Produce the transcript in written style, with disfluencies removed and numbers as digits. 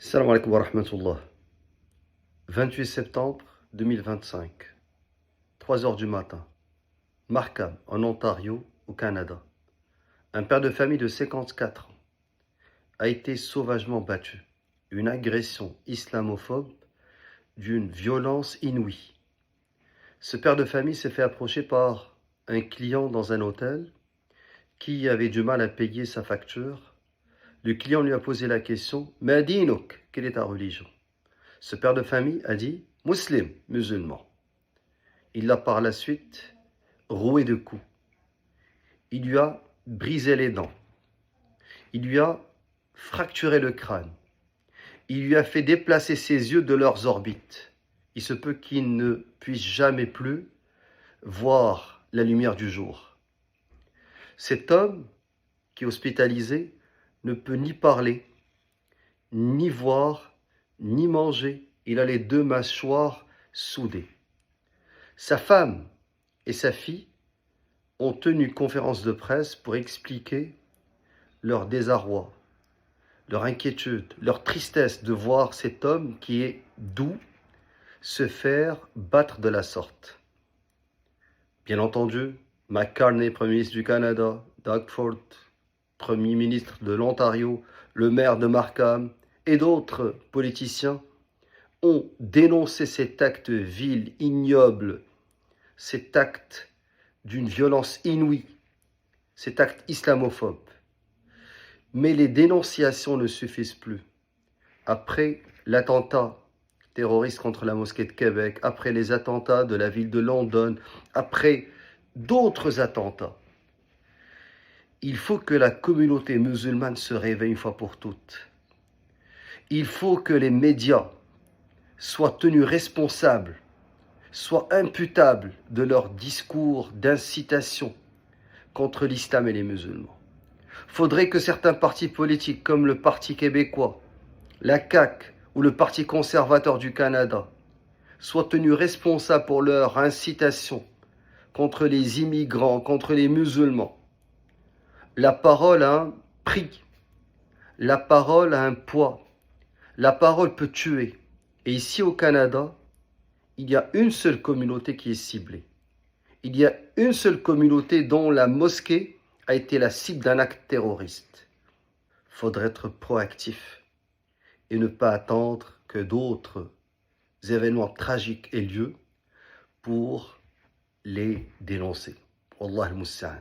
Salam alaikum wa rahmatullah. 28 septembre 2025, 3 heures du matin, Markham, en Ontario, au Canada. Un père de famille de 54 ans a été sauvagement battu. Une agression islamophobe d'une violence inouïe. Ce père de famille s'est fait approcher par un client dans un hôtel qui avait du mal à payer sa facture. Le client lui a posé la question « Ma dinuk, quelle est ta religion ?» Ce père de famille a dit « Musulman, musulman ». Il l'a par la suite roué de coups. Il lui a brisé les dents. Il lui a fracturé le crâne. Il lui a fait déplacer ses yeux de leurs orbites. Il se peut qu'il ne puisse jamais plus voir la lumière du jour. Cet homme qui est hospitalisé ne peut ni parler, ni voir, ni manger. Il a les deux mâchoires soudées. Sa femme et sa fille ont tenu une conférence de presse pour expliquer leur désarroi, leur inquiétude, leur tristesse de voir cet homme qui est doux se faire battre de la sorte. Bien entendu, McCartney, Premier ministre du Canada, Doug Ford, Premier ministre de l'Ontario, le maire de Markham et d'autres politiciens ont dénoncé cet acte vil, ignoble, cet acte d'une violence inouïe, cet acte islamophobe. Mais les dénonciations ne suffisent plus. Après l'attentat terroriste contre la mosquée de Québec, après les attentats de la ville de London, après d'autres attentats, il faut que la communauté musulmane se réveille une fois pour toutes. Il faut que les médias soient tenus responsables, soient imputables de leurs discours d'incitation contre l'islam et les musulmans. Faudrait que certains partis politiques comme le Parti québécois, la CAQ ou le Parti conservateur du Canada soient tenus responsables pour leur incitation contre les immigrants, contre les musulmans. La parole a un prix, la parole a un poids, la parole peut tuer. Et ici au Canada, il y a une seule communauté qui est ciblée. Il y a une seule communauté dont la mosquée a été la cible d'un acte terroriste. Il faudrait être proactif et ne pas attendre que d'autres événements tragiques aient lieu pour les dénoncer. Wallah al-Musta'an.